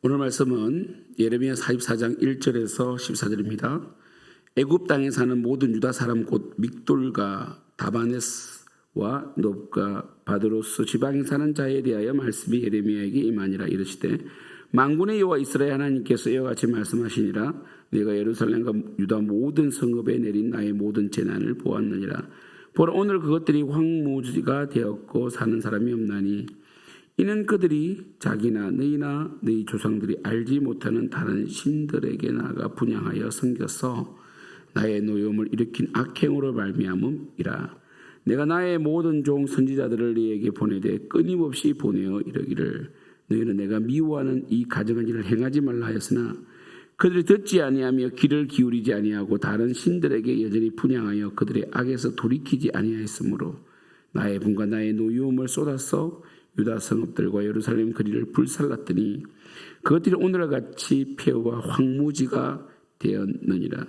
오늘 말씀은 예레미야 44장 1절에서 14절입니다. 애굽 땅에 사는 모든 유다 사람 곧 믹돌과 다바네스와 놉과 바드로스 지방에 사는 자에 대하여 말씀이 예레미야에게 임하니라. 이르시되 만군의 여호와 이스라엘 하나님께서 이와 같이 말씀하시니라. 내가 예루살렘과 유다 모든 성읍에 내린 나의 모든 재난을 보았느니라. 보라, 오늘 그것들이 황무지가 되었고 사는 사람이 없나니 이는 그들이 자기나 너희나 너희 조상들이 알지 못하는 다른 신들에게 나아가 분향하여 섬겨서 나의 노여움을 일으킨 악행으로 말미암음이라. 내가 나의 모든 종 선지자들을 너희에게 보내되 끊임없이 보내어 이르기를 너희는 내가 미워하는 이 가증한 일을 행하지 말라 하였으나 그들이 듣지 아니하며 귀를 기울이지 아니하고 다른 신들에게 여전히 분향하여 그들의 악에서 돌이키지 아니하였으므로 나의 분과 나의 노여움을 쏟아서 유다 성읍들과 예루살렘 거리를 불살랐더니 그것들이 오늘과 같이 폐허와 황무지가 되었느니라.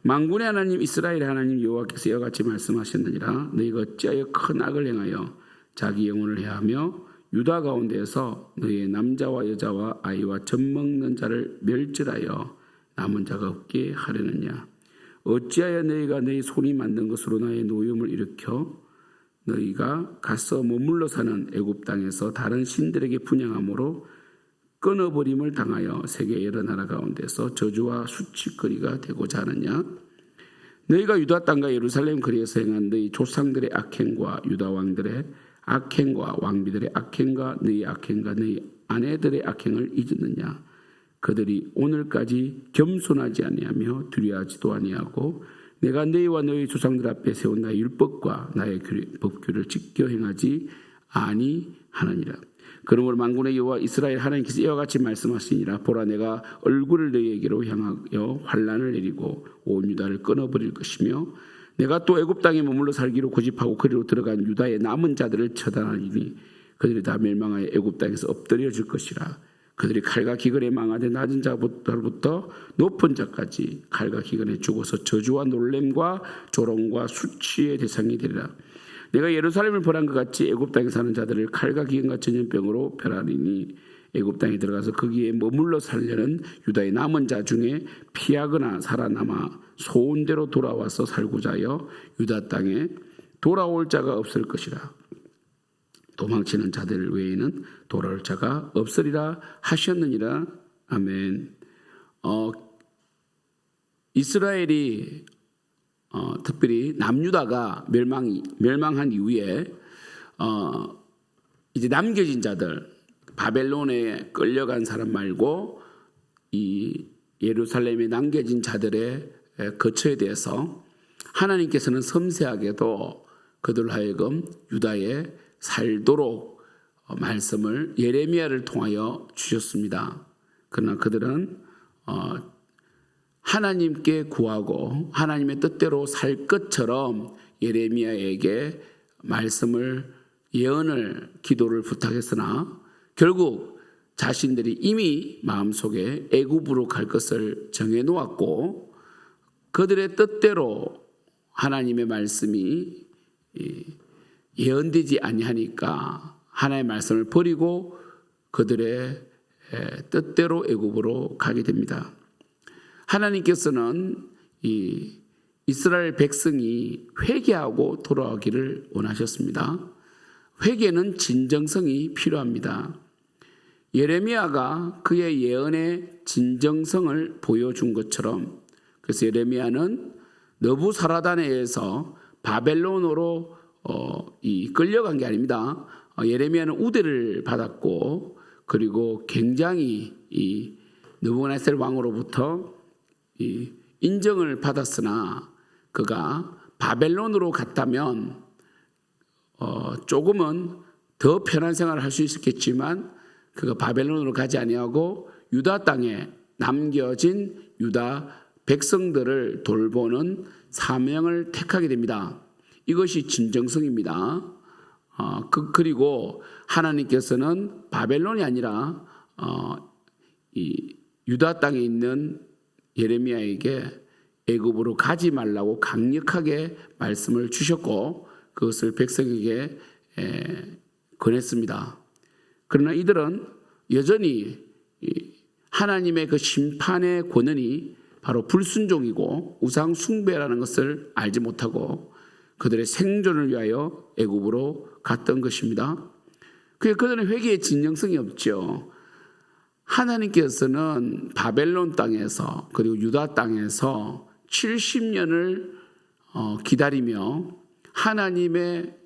만군의 하나님 이스라엘의 하나님 여호와께서 이와 같이 말씀하셨느니라. 너희가 어찌하여 큰 악을 행하여 자기 영혼을 해하며 유다 가운데에서 너희의 남자와 여자와 아이와 젖먹는 자를 멸절하여 남은 자가 없게 하려느냐. 어찌하여 너희가 너희 손이 만든 것으로 나의 노여움을 일으켜 너희가 가서 머물러 사는 애굽 땅에서 다른 신들에게 분향함으로 끊어버림을 당하여 세계 여러 나라 가운데서 저주와 수치거리가 되고자 하느냐. 너희가 유다 땅과 예루살렘 거리에서 행한 너희 조상들의 악행과 유다 왕들의 악행과 왕비들의 악행과 너희 악행과 너희 아내들의 악행을 잊었느냐. 그들이 오늘까지 겸손하지 아니하며 두려워하지도 아니하고 내가 너희와 너희 조상들 앞에 세운 나의 율법과 나의 법규를 지켜 행하지 아니하느니라. 그러므로 만군의 여호와 이스라엘 하나님께서 이와 같이 말씀하시니라. 보라, 내가 얼굴을 너희에게로 향하여 환난을 내리고 온 유다를 끊어버릴 것이며 내가 또 애굽 땅에 머물러 살기로 고집하고 그리로 들어간 유다의 남은 자들을 처단하리니 그들이 다 멸망하여 애굽 땅에서 엎드려질 것이라. 그들이 칼과 기근에 망하되 낮은 자부터 높은 자까지 칼과 기근에 죽어서 저주와 놀램과 조롱과 수치의 대상이 되리라. 내가 예루살렘을 벌한 것 같이 애굽 땅에 사는 자들을 칼과 기근과 전염병으로 멸하리니 애굽 땅에 들어가서 거기에 머물러 살려는 유다의 남은 자 중에 피하거나 살아남아 소원대로 돌아와서 살고자 하여 유다 땅에 돌아올 자가 없을 것이라. 도망치는 자들 외에는 돌아올 자가 없으리라 하셨느니라. 아멘. 이스라엘이 특별히 남유다가 멸망한 이후에 이제 남겨진 자들, 바벨론에 끌려간 사람 말고 이 예루살렘에 남겨진 자들의 거처에 대해서 하나님께서는 섬세하게도 그들 하여금 유다에 살도록 말씀을 예레미야를 통하여 주셨습니다. 그러나 그들은 하나님께 구하고 하나님의 뜻대로 살 것처럼 예레미야에게 말씀을 예언을 기도를 부탁했으나 결국 자신들이 이미 마음속에 애굽으로 갈 것을 정해놓았고 그들의 뜻대로 하나님의 말씀이 예언되지 아니하니까 하나님의 말씀을 버리고 그들의 뜻대로 애굽으로 가게 됩니다. 하나님께서는 이 이스라엘 백성이 회개하고 돌아오기를 원하셨습니다. 회개는 진정성이 필요합니다. 예레미야가 그의 예언의 진정성을 보여준 것처럼 그래서 예레미야는 느부사라단에 의해서 바벨론으로 끌려간 게 아닙니다. 예레미야는 우대를 받았고 그리고 굉장히 이 느부갓네살 왕으로부터 인정을 받았으나 그가 바벨론으로 갔다면 조금은 더 편한 생활을 할 수 있었겠지만 그가 바벨론으로 가지 아니하고 유다 땅에 남겨진 유다 백성들을 돌보는 사명을 택하게 됩니다. 이것이 진정성입니다. 그리고 하나님께서는 바벨론이 아니라 이 유다 땅에 있는 예레미야에게 애굽으로 가지 말라고 강력하게 말씀을 주셨고 그것을 백성에게 권했습니다. 그러나 이들은 여전히 하나님의 그 심판의 권한이 바로 불순종이고 우상 숭배라는 것을 알지 못하고 그들의 생존을 위하여 애굽으로 갔던 것입니다. 그들은 회개의 진정성이 없죠. 하나님께서는 바벨론 땅에서 그리고 유다 땅에서 70년을 기다리며 하나님의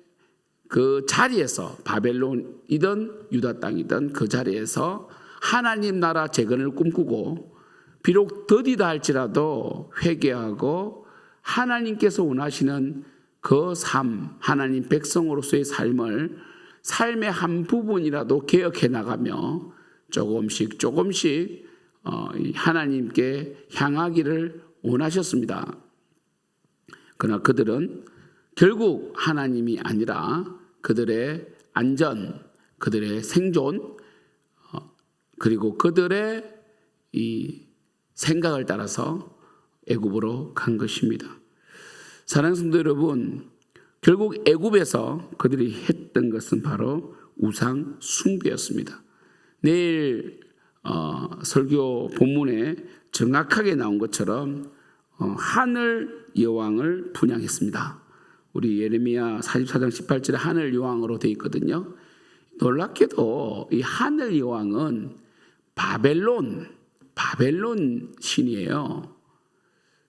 그 자리에서 바벨론이든 유다 땅이든 그 자리에서 하나님 나라 재건을 꿈꾸고 비록 더디다 할지라도 회개하고 하나님께서 원하시는 그 삶, 하나님 백성으로서의 삶의 한 부분이라도 개혁해 나가며 조금씩 하나님께 향하기를 원하셨습니다. 그러나 그들은 결국 하나님이 아니라 그들의 안전, 그들의 생존, 그리고 그들의 이 생각을 따라서 애굽으로 간 것입니다. 사랑하는 성도 여러분, 결국 애굽에서 그들이 했던 것은 바로 우상 숭배였습니다. 내일 설교 본문에 정확하게 나온 것처럼 하늘 여왕을 분양했습니다. 우리 예레미야 44장 18절에 하늘 여왕으로 되어 있거든요. 놀랍게도 이 하늘 여왕은 바벨론 신이에요.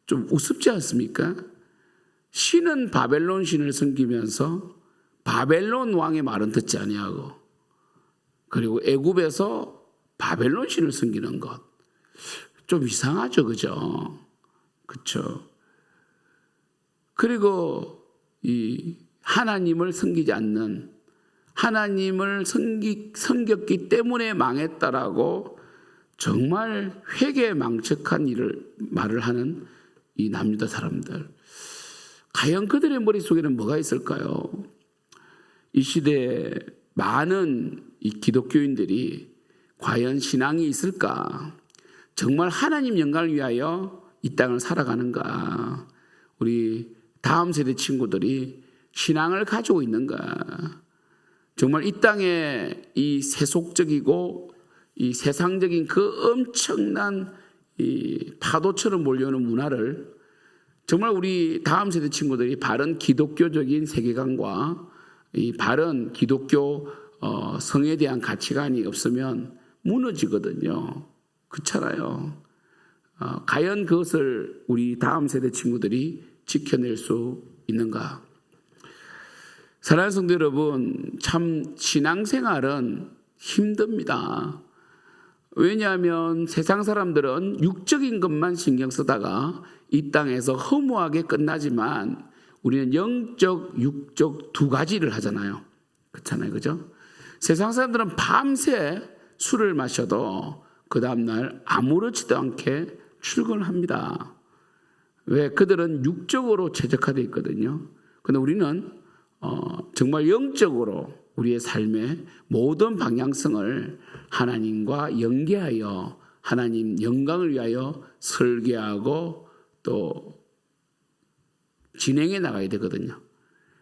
좀 우습지 않습니까? 신은 바벨론 신을 섬기면서 바벨론 왕의 말은 듣지 아니하고 그리고 애굽에서 바벨론 신을 섬기는 것 좀 이상하죠, 그죠? 그렇죠. 그리고 이 하나님을 섬기지 않는 하나님을 섬겼기 때문에 망했다라고 정말 회개망측한 말을 하는 이 남유다 사람들. 과연 그들의 머릿속에는 뭐가 있을까요? 이 시대에 많은 이 기독교인들이 과연 신앙이 있을까? 정말 하나님 영광을 위하여 이 땅을 살아가는가? 우리 다음 세대 친구들이 신앙을 가지고 있는가? 정말 이 땅에 이 세속적이고 이 세상적인 그 엄청난 이 파도처럼 몰려오는 문화를 정말 우리 다음 세대 친구들이 바른 기독교적인 세계관과 이 바른 기독교 성에 대한 가치관이 없으면 무너지거든요. 그렇잖아요. 과연 그것을 우리 다음 세대 친구들이 지켜낼 수 있는가? 사랑하는 성도 여러분, 참 신앙생활은 힘듭니다. 왜냐하면 세상 사람들은 육적인 것만 신경 쓰다가 이 땅에서 허무하게 끝나지만 우리는 영적, 육적 두 가지를 하잖아요. 그렇잖아요, 그죠? 세상 사람들은 밤새 술을 마셔도 그 다음날 아무렇지도 않게 출근합니다. 왜? 그들은 육적으로 최적화되어 있거든요. 그런데 우리는 정말 영적으로 우리의 삶의 모든 방향성을 하나님과 연계하여 하나님 영광을 위하여 설계하고 또 진행해 나가야 되거든요.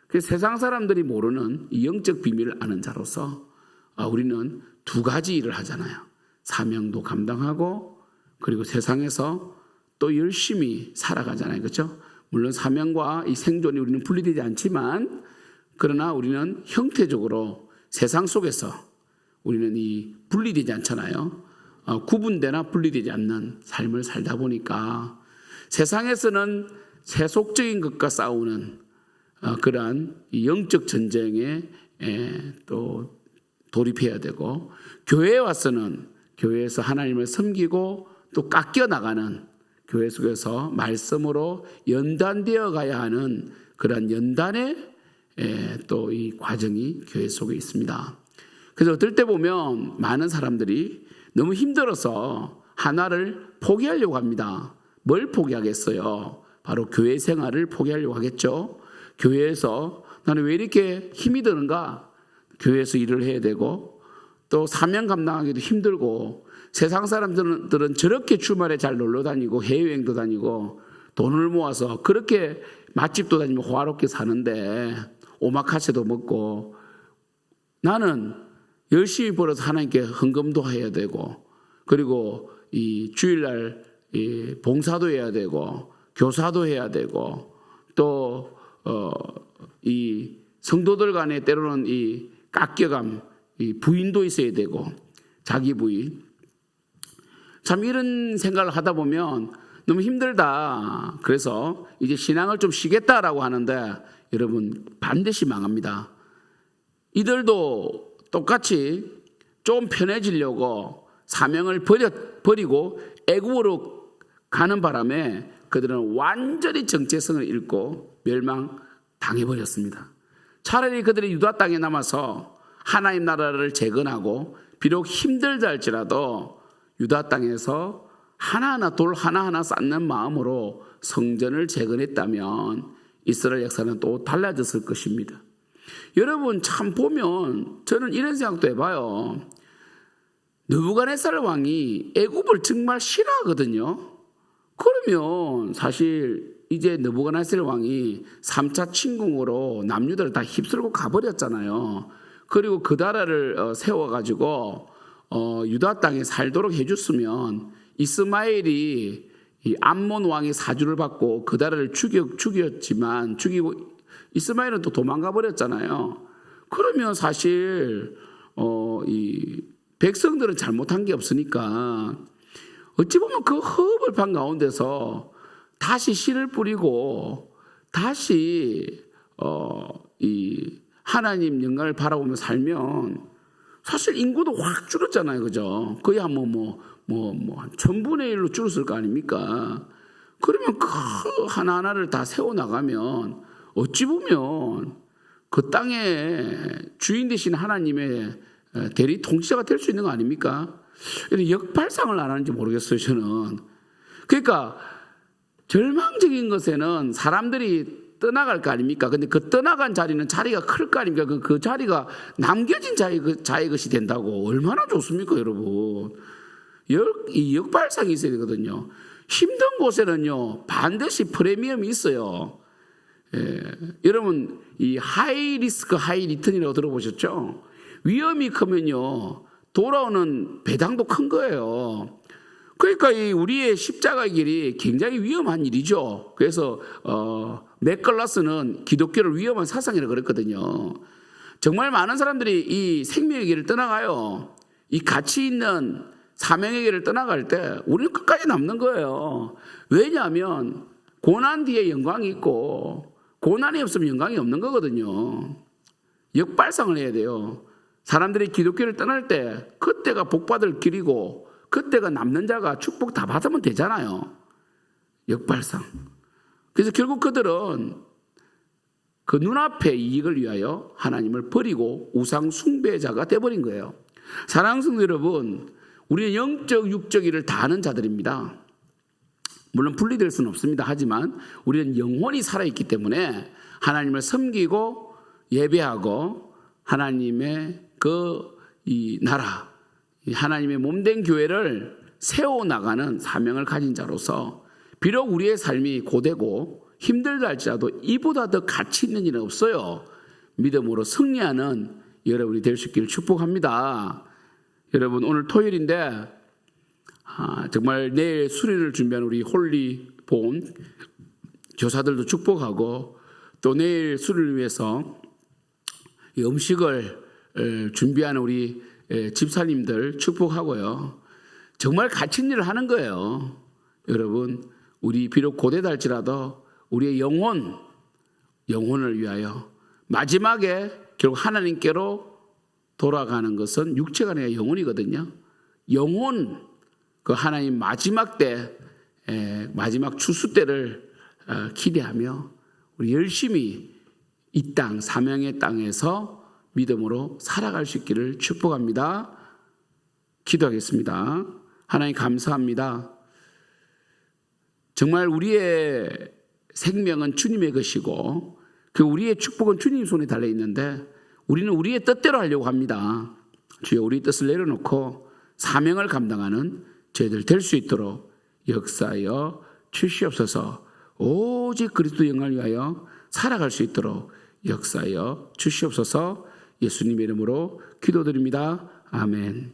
그래서 세상 사람들이 모르는 이 영적 비밀을 아는 자로서 우리는 두 가지 일을 하잖아요. 사명도 감당하고 그리고 세상에서 또 열심히 살아가잖아요. 그렇죠? 물론 사명과 이 생존이 우리는 분리되지 않지만 그러나 우리는 형태적으로 세상 속에서 우리는 이 분리되지 않잖아요. 구분되나 분리되지 않는 삶을 살다 보니까 세상에서는 세속적인 것과 싸우는 그러한 영적 전쟁에 또 돌입해야 되고 교회에 와서는 교회에서 하나님을 섬기고 또 깎여 나가는 교회 속에서 말씀으로 연단되어 가야 하는 그런 연단의 또 이 과정이 교회 속에 있습니다. 그래서 어떨 때 보면 많은 사람들이 너무 힘들어서 하나를 포기하려고 합니다. 뭘 포기하겠어요? 바로 교회 생활을 포기하려고 하겠죠. 교회에서 나는 왜 이렇게 힘이 드는가? 교회에서 일을 해야 되고 또 사명 감당하기도 힘들고 세상 사람들은 저렇게 주말에 잘 놀러 다니고 해외여행도 다니고 돈을 모아서 그렇게 맛집도 다니며 호화롭게 사는데 오마카세도 먹고 나는 열심히 벌어서 하나님께 헌금도 해야 되고 그리고 이 주일날 이 봉사도 해야 되고 교사도 해야 되고 또 이 성도들 간에 때로는 이 깎여감, 이 부인도 있어야 되고 자기 부인. 참 이런 생각을 하다 보면 너무 힘들다. 그래서 이제 신앙을 좀 쉬겠다라고 하는데 여러분 반드시 망합니다. 이들도 똑같이 좀 편해지려고 사명을 버리고 애국으로 가는 바람에 그들은 완전히 정체성을 잃고 멸망당해버렸습니다. 차라리 그들이 유다 땅에 남아서 하나님 나라를 재건하고 비록 힘들다 할지라도 유다 땅에서 하나하나 돌 하나하나 쌓는 마음으로 성전을 재건했다면 이스라엘 역사는 또 달라졌을 것입니다. 여러분 참 보면 저는 이런 생각도 해봐요. 느부갓네살 왕이 애굽을 정말 싫어하거든요. 그러면 사실 이제 느부갓네살 왕이 3차 침공으로 남유다를 다 휩쓸고 가버렸잖아요. 그리고 그 나라를 세워가지고 유다 땅에 살도록 해줬으면 이스마엘이 이 암몬 왕의 사주를 받고 그 나라를 죽이고 이스마엘은 또 도망가 버렸잖아요. 그러면 사실 이 백성들은 잘못한 게 없으니까 어찌 보면 그 허벌판 가운데서 다시 씨를 뿌리고 다시 이 하나님 영광을 바라보며 살면 사실 인구도 확 줄었잖아요, 그죠? 거의 한 한 1000분의 1로 줄었을 거 아닙니까? 그러면 그 하나하나를 다 세워나가면 어찌 보면 그 땅의 주인 되신 하나님의 대리 통치자가 될 수 있는 거 아닙니까? 역발상을 안 하는지 모르겠어요, 저는. 그러니까 절망적인 것에는 사람들이 떠나갈 거 아닙니까? 근데 그 떠나간 자리는 자리가 클 거 아닙니까? 그 자리가 남겨진 자의 것이 된다고 얼마나 좋습니까, 여러분? 이 역발상이 있어야 되거든요. 힘든 곳에는요, 반드시 프리미엄이 있어요. 여러분, 이 하이 리스크, 하이 리턴이라고 들어보셨죠? 위험이 크면요, 돌아오는 배당도 큰 거예요. 그러니까 이 우리의 십자가의 길이 굉장히 위험한 일이죠. 그래서 맥걸라스는 기독교를 위험한 사상이라고 그랬거든요. 정말 많은 사람들이 이 생명의 길을 떠나가요. 이 가치 있는 사명의 길을 떠나갈 때 우리는 끝까지 남는 거예요. 왜냐하면 고난 뒤에 영광이 있고 고난이 없으면 영광이 없는 거거든요. 역발상을 해야 돼요. 사람들이 기독교를 떠날 때 그때가 복받을 길이고 그때가 남는 자가 축복 다 받으면 되잖아요. 역발상. 그래서 결국 그들은 그 눈앞의 이익을 위하여 하나님을 버리고 우상 숭배자가 돼버린 거예요. 사랑하는 성도 여러분, 우리는 영적 육적 일을 다 하는 자들입니다. 물론 분리될 수는 없습니다. 하지만 우리는 영혼이 살아있기 때문에 하나님을 섬기고 예배하고 하나님의 이 나라, 하나님의 몸된 교회를 세워나가는 사명을 가진 자로서 비록 우리의 삶이 고되고 힘들다 할지라도 이보다 더 가치 있는 일은 없어요. 믿음으로 승리하는 여러분이 될 수 있기를 축복합니다. 여러분 오늘 토요일인데 정말 내일 수련을 준비하는 우리 홀리본 교사들도 축복하고 또 내일 수련을 위해서 이 음식을 준비하는 우리 집사님들 축복하고요. 정말 가치 있는 일을 하는 거예요. 여러분 우리 비록 고되다 할지라도 우리의 영혼을 위하여 마지막에 결국 하나님께로 돌아가는 것은 육체가 아니라 영혼이거든요. 영혼, 그 하나님 마지막 때, 마지막 추수 때를 기대하며 우리 열심히 이 땅, 사명의 땅에서 믿음으로 살아갈 수 있기를 축복합니다. 기도하겠습니다. 하나님 감사합니다. 정말 우리의 생명은 주님의 것이고 그 우리의 축복은 주님 손에 달려 있는데 우리는 우리의 뜻대로 하려고 합니다. 주여 우리 뜻을 내려놓고 사명을 감당하는 저희들 될 수 있도록 역사하여 주시옵소서. 오직 그리스도 영광을 위하여 살아갈 수 있도록 역사하여 주시옵소서. 예수님의 이름으로 기도드립니다. 아멘.